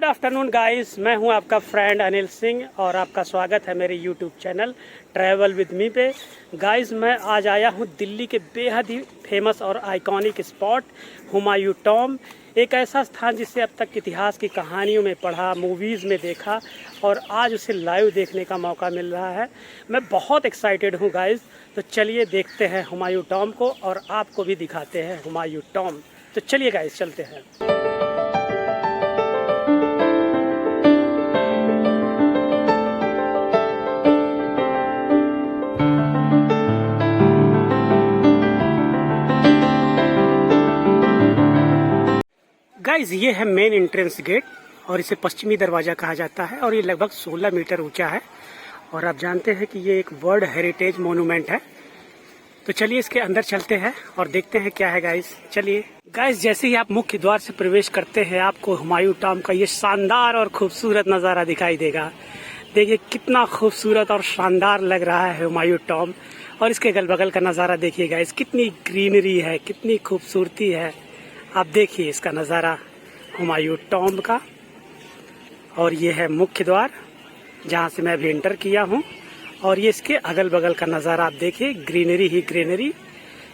Good afternoon guys, मैं हूं आपका फ्रेंड अनिल सिंह और आपका स्वागत है मेरे YouTube channel travel with me पे। गाइस, मैं आज आया हूं दिल्ली के बेहद ही फेमस और आइकॉनिक स्पॉट हुमायूं टॉम्ब। एक ऐसा स्थान जिसे अब तक इतिहास की कहानियों में पढ़ा, मूवीज़ में देखा और आज उसे लाइव देखने का मौका मिल रहा है। मैं बहुत एक्साइटेड हूँ गाइस, तो चलिए देखते हैं हुमायूं टॉम्ब को और आपको भी दिखाते हैं हुमायूं टॉम्ब। तो चलिए गाइस, चलते हैं। गाइज, ये है मेन एंट्रेंस गेट और इसे पश्चिमी दरवाजा कहा जाता है और ये लगभग 16 मीटर ऊंचा है और आप जानते हैं कि ये एक वर्ल्ड हेरिटेज मोन्यूमेंट है। तो चलिए इसके अंदर चलते हैं और देखते हैं क्या है गाइज। चलिए गाइज, जैसे ही आप मुख्य द्वार से प्रवेश करते हैं आपको हुमायूं टॉम्ब का ये शानदार और खूबसूरत नज़ारा दिखाई देगा। देखिए कितना खूबसूरत और शानदार लग रहा है हुमायूं टॉम्ब। और इसके अगल बगल का नज़ारा देखिए गाइज, कितनी ग्रीनरी है, कितनी खूबसूरती है। आप देखिए इसका नज़ारा हुमायूं टॉम्ब का। और ये है मुख्य द्वार जहाँ से मैं अभी एंटर किया हूँ और ये इसके अगल बगल का नज़ारा आप देखिए, ग्रीनरी ही ग्रीनरी,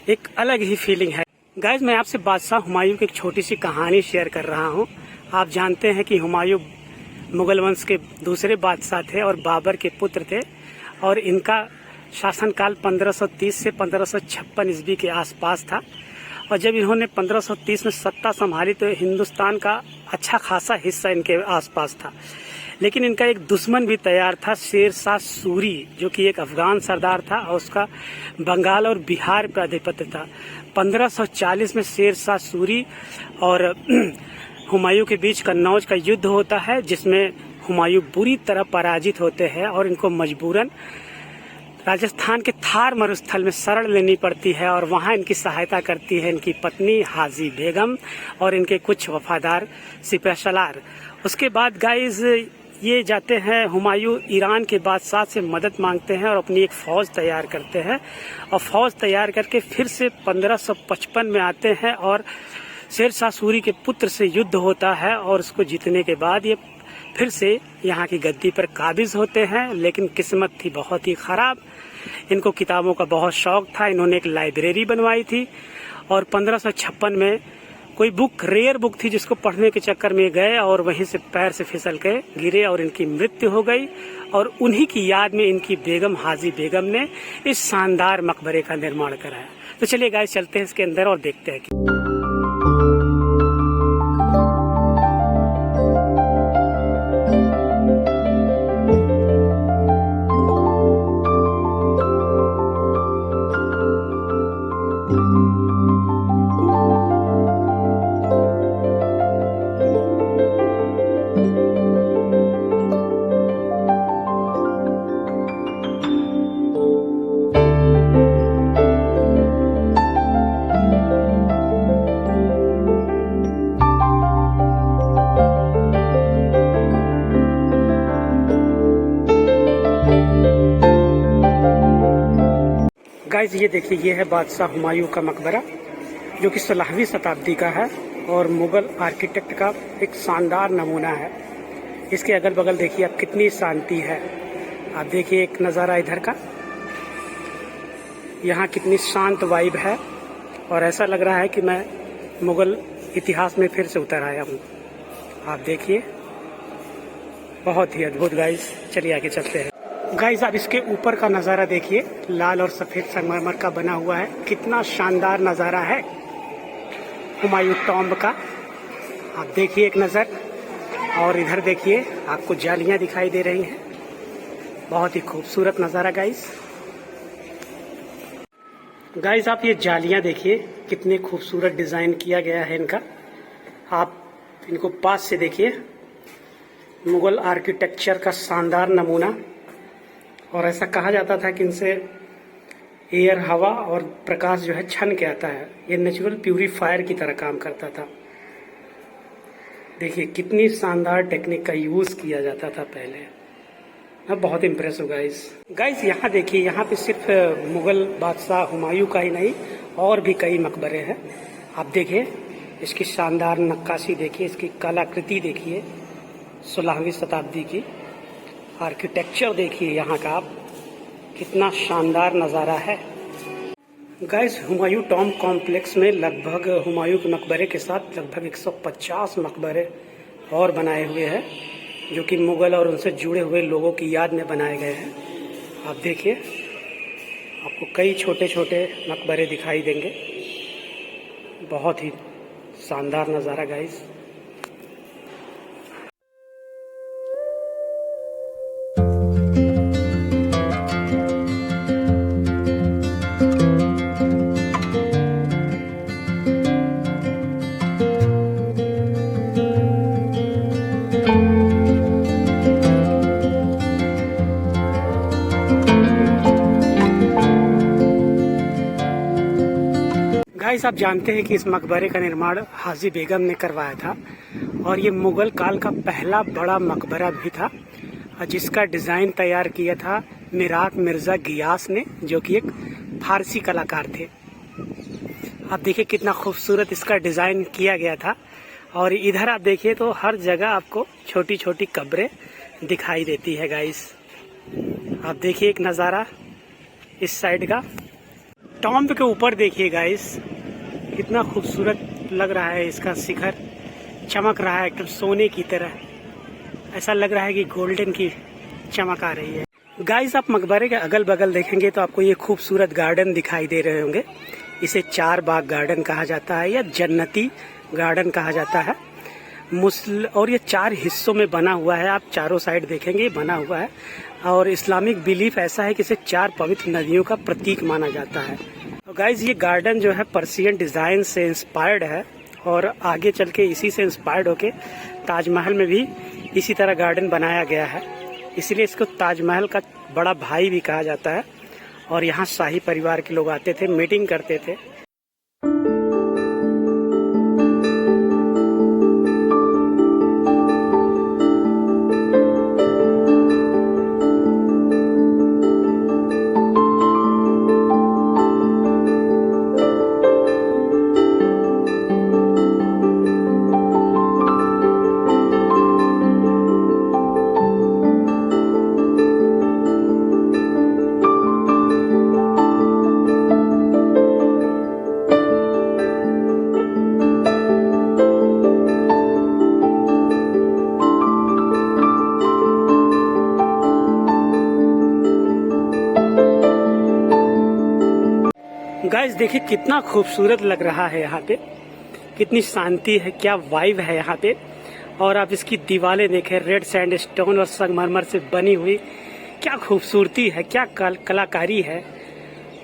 एक अलग ही फीलिंग है। गाइज, मैं आपसे बादशाह हुमायूं की एक छोटी सी कहानी शेयर कर रहा हूँ। आप जानते हैं कि हुमायूं मुगल वंश के दूसरे बादशाह थे और बाबर के पुत्र थे और इनका शासनकाल 1530 से 1556 ईस्वी के आसपास था। और जब इन्होंने 1530 में सत्ता संभाली तो हिंदुस्तान का अच्छा खासा हिस्सा इनके आसपास था। लेकिन इनका एक दुश्मन भी तैयार था, शेर शाह सूरी, जो कि एक अफगान सरदार था और उसका बंगाल और बिहार पर आधिपत्य था। 1540 में शेर शाह सूरी और हुमायूं के बीच कन्नौज का युद्ध होता है, जिसमें हुमायूं बुरी तरह पराजित होते हैं और इनको मजबूरन राजस्थान के थार मरुस्थल में शरण लेनी पड़ती है और वहां इनकी सहायता करती है इनकी पत्नी हाजी बेगम और इनके कुछ वफादार सिपहसालार। उसके बाद गाइज ये जाते हैं, हुमायूं ईरान के बादशाह से मदद मांगते हैं और अपनी एक फौज तैयार करते हैं और फौज तैयार करके फिर से 1555 में आते हैं और शेर शाह सूरी के पुत्र से युद्ध होता है और उसको जीतने के बाद ये फिर से यहाँ की गद्दी पर काबिज होते हैं। लेकिन किस्मत थी बहुत ही खराब, इनको किताबों का बहुत शौक था। इन्होंने एक लाइब्रेरी बनवाई थी और 1556 में कोई बुक, रेयर बुक थी, जिसको पढ़ने के चक्कर में गए और वहीं से पैर से फिसल के गिरे और इनकी मृत्यु हो गई। और उन्हीं की याद में इनकी बेगम हाजी बेगम ने इस शानदार मकबरे का निर्माण कराया। तो चलिए गाइस, चलते हैं इसके अंदर और देखते हैं कि गाइज, ये देखिए, ये है बादशाह हुमायूं का मकबरा जो कि 16वीं शताब्दी का है और मुगल आर्किटेक्ट का एक शानदार नमूना है। इसके अगल बगल देखिए आप, कितनी शांति है। आप देखिए एक नज़ारा इधर का, यहाँ कितनी शांत वाइब है और ऐसा लग रहा है कि मैं मुगल इतिहास में फिर से उतर आया हूँ। आप देखिए, बहुत ही अद्भुत गाइज। चलिए आगे चलते हैं। गाइज, आप इसके ऊपर का नज़ारा देखिए, लाल और सफ़ेद संगमरमर का बना हुआ है। कितना शानदार नज़ारा है हुमायूं टॉम्ब का। आप देखिए एक नज़र, और इधर देखिए आपको जालियां दिखाई दे रही हैं। बहुत ही खूबसूरत नज़ारा गाइज। गाइज, आप ये जालियां देखिए, कितने खूबसूरत डिज़ाइन किया गया है इनका। आप इनको पास से देखिए, मुगल आर्किटेक्चर का शानदार नमूना। और ऐसा कहा जाता था कि इनसे एयर, हवा और प्रकाश जो है छन के आता है। ये नेचुरल प्यूरीफायर की तरह काम करता था। देखिए कितनी शानदार टेक्निक का यूज किया जाता था पहले। मैं बहुत इम्प्रेस हूँ गाइस। यहाँ देखिए, यहाँ पे सिर्फ मुगल बादशाह हुमायूं का ही नहीं और भी कई मकबरे हैं। आप देखिए इसकी शानदार नक्काशी देखिए, इसकी कलाकृति देखिए, 16वीं शताब्दी की। आर्किटेक्चर देखिए यहाँ का आप, कितना शानदार नज़ारा है। गाइस हुमायूं टॉम्ब कॉम्प्लेक्स में लगभग हुमायूं के मकबरे के साथ लगभग 150 मकबरे और बनाए हुए हैं, जो कि मुग़ल और उनसे जुड़े हुए लोगों की याद में बनाए गए हैं। आप देखिए, आपको कई छोटे छोटे मकबरे दिखाई देंगे। बहुत ही शानदार नज़ारा गाइस। गाइस आप जानते हैं कि इस मकबरे का निर्माण हाजी बेगम ने करवाया था और ये मुगल काल का पहला बड़ा मकबरा भी था, जिसका डिज़ाइन तैयार किया था मिरात मिर्ज़ा गियास ने, जो कि एक फारसी कलाकार थे। आप देखिए कितना खूबसूरत इसका डिज़ाइन किया गया था। और इधर आप देखिए तो हर जगह आपको छोटी छोटी कब्रें दिखाई देती है गाइस। आप देखिए एक नज़ारा इस साइड का। टॉम्ब के ऊपर देखिए गाइस, कितना खूबसूरत लग रहा है। इसका शिखर चमक रहा है एकदम सोने की तरह, ऐसा लग रहा है कि गोल्डन की चमक आ रही है। गाइस आप मकबरे के अगल बगल देखेंगे तो आपको ये खूबसूरत गार्डन दिखाई दे रहे होंगे। इसे चार बाग गार्डन कहा जाता है या जन्नती गार्डन कहा जाता है। और ये 4 हिस्सों में बना हुआ है। आप चारों साइड देखेंगे बना हुआ है। और इस्लामिक बिलीफ ऐसा है कि इसे 4 पवित्र नदियों का प्रतीक माना जाता है। तो गाइज ये गार्डन जो है पर्सियन डिजाइन से इंस्पायर्ड है और आगे चल के इसी से इंस्पायर्ड होके ताजमहल में भी इसी तरह गार्डन बनाया गया है, इसलिए इसको ताजमहल का बड़ा भाई भी कहा जाता है। और यहाँ शाही परिवार के लोग आते थे, मीटिंग करते थे। गाइस देखिए कितना खूबसूरत लग रहा है यहाँ पे, कितनी शांति है, क्या वाइब है यहाँ पे। और आप इसकी दीवारें देखें, रेड सैंडस्टोन और संगमरमर से बनी हुई, क्या खूबसूरती है, क्या कलाकारी है,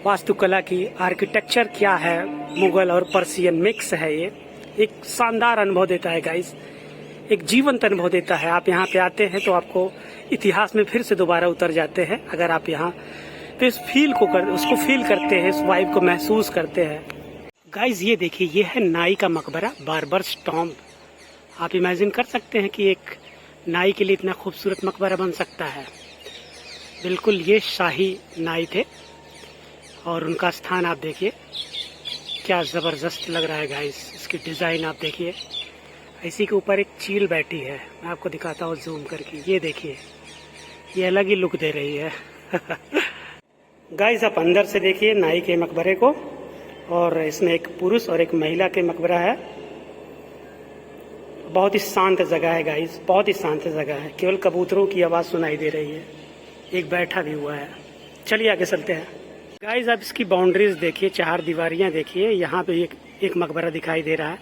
वास्तुकला की। आर्किटेक्चर क्या है, मुगल और पर्सियन मिक्स है। ये एक शानदार अनुभव देता है गाइस, एक जीवंत अनुभव देता है। आप यहाँ पे आते हैं तो आपको इतिहास में फिर से दोबारा उतर जाते हैं। अगर आप यहाँ पे इस उसको फील करते हैं, इस वाइब को महसूस करते हैं। गाइज ये देखिए, ये है नाई का मकबरा, बार्बर्स टॉम्ब। आप इमेजिन कर सकते हैं कि एक नाई के लिए इतना खूबसूरत मकबरा बन सकता है। बिल्कुल ये शाही नाई थे और उनका स्थान आप देखिए, क्या ज़बरदस्त लग रहा है गाइस। इसकी डिज़ाइन आप देखिए, इसी के ऊपर एक चील बैठी है। मैं आपको दिखाता हूँ जूम करके, ये देखिए, ये अलग ही लुक दे रही है। गाइस आप अंदर से देखिए नाई के मकबरे को, और इसमें एक पुरुष और एक महिला के मकबरा है। बहुत ही शांत जगह है गाइस, बहुत ही शांत जगह है। केवल कबूतरों की आवाज़ सुनाई दे रही है, एक बैठा भी हुआ है। चलिए आगे चलते हैं। गाइस आप इसकी बाउंड्रीज देखिए, 4 दीवारियां देखिए। यहाँ पे एक मकबरा दिखाई दे रहा है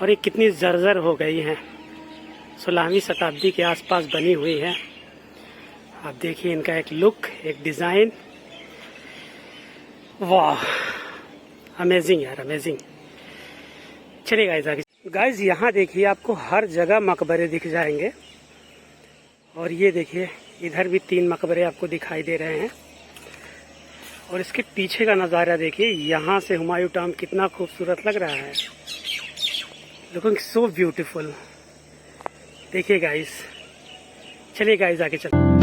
और ये कितनी जर्जर हो गई हैं, 16वीं शताब्दी के आसपास बनी हुई है। आप देखिए इनका एक लुक, एक डिज़ाइन, वाह अमेजिंग यार, अमेजिंग। चलिए गाइस आगे। गाइस यहाँ देखिए आपको हर जगह मकबरे दिख जाएंगे। और ये देखिए इधर भी 3 मकबरे आपको दिखाई दे रहे हैं। और इसके पीछे का नज़ारा देखिए, यहाँ से हुमायूं टॉम्ब कितना खूबसूरत लग रहा है। Looking so beautiful. देखिए गाइस, चलिए गाइस आगे चलते हैं।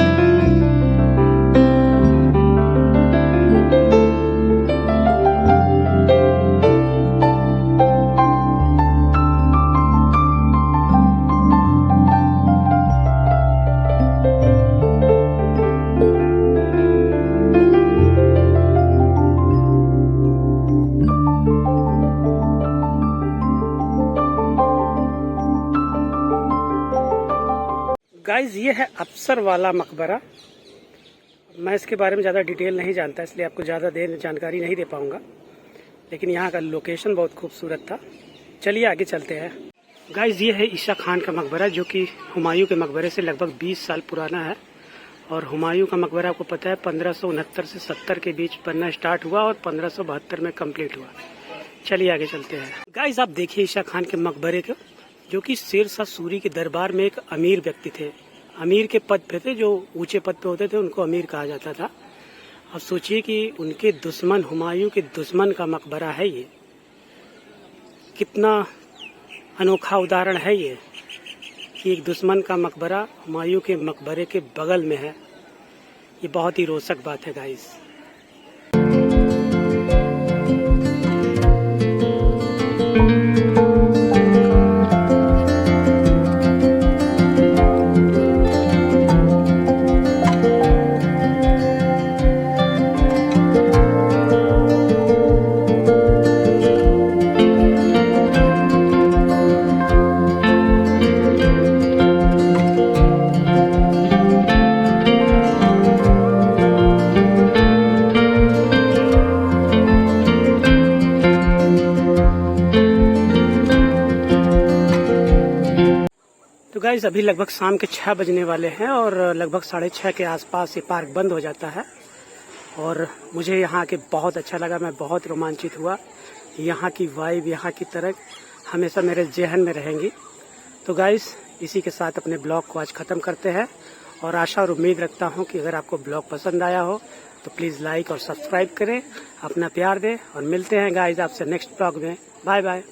गाइज ये है अफसर वाला मकबरा। मैं इसके बारे में ज़्यादा डिटेल नहीं जानता, इसलिए आपको ज़्यादा देर जानकारी नहीं दे पाऊँगा, लेकिन यहाँ का लोकेशन बहुत खूबसूरत था। चलिए आगे चलते हैं। गाइज ये है ईशा खान का मकबरा, जो कि हुमायूं के मकबरे से लगभग 20 साल पुराना है। और हुमायूं का मकबरा आपको पता है 1569 से 70 के बीच बनना स्टार्ट हुआ और 1572 में कंप्लीट हुआ। चलिए आगे चलते हैं। गाइज आप देखिए ईशा खान के मकबरे को, जो कि शेरशाह सूरी के दरबार में एक अमीर व्यक्ति थे। अमीर के पद पे थे, जो ऊंचे पद पे होते थे उनको अमीर कहा जाता था। अब सोचिए कि उनके दुश्मन, हुमायूं के दुश्मन का मकबरा है ये। कितना अनोखा उदाहरण है ये कि एक दुश्मन का मकबरा हुमायूं के मकबरे के बगल में है। ये बहुत ही रोचक बात है गाइस। तो गाइस अभी लगभग शाम के 6 बजने वाले हैं और लगभग 6:30 के आसपास ये पार्क बंद हो जाता है। और मुझे यहाँ आके बहुत अच्छा लगा, मैं बहुत रोमांचित हुआ। यहाँ की वाइब, यहाँ की तरह हमेशा मेरे ज़हन में रहेंगी। तो गाइस इसी के साथ अपने ब्लॉग को आज ख़त्म करते हैं और आशा और उम्मीद रखता हूँ कि अगर आपको ब्लॉग पसंद आया हो तो प्लीज़ लाइक और सब्सक्राइब करें, अपना प्यार दें और मिलते हैं गाइस आपसे नेक्स्ट ब्लॉग में। Bye bye.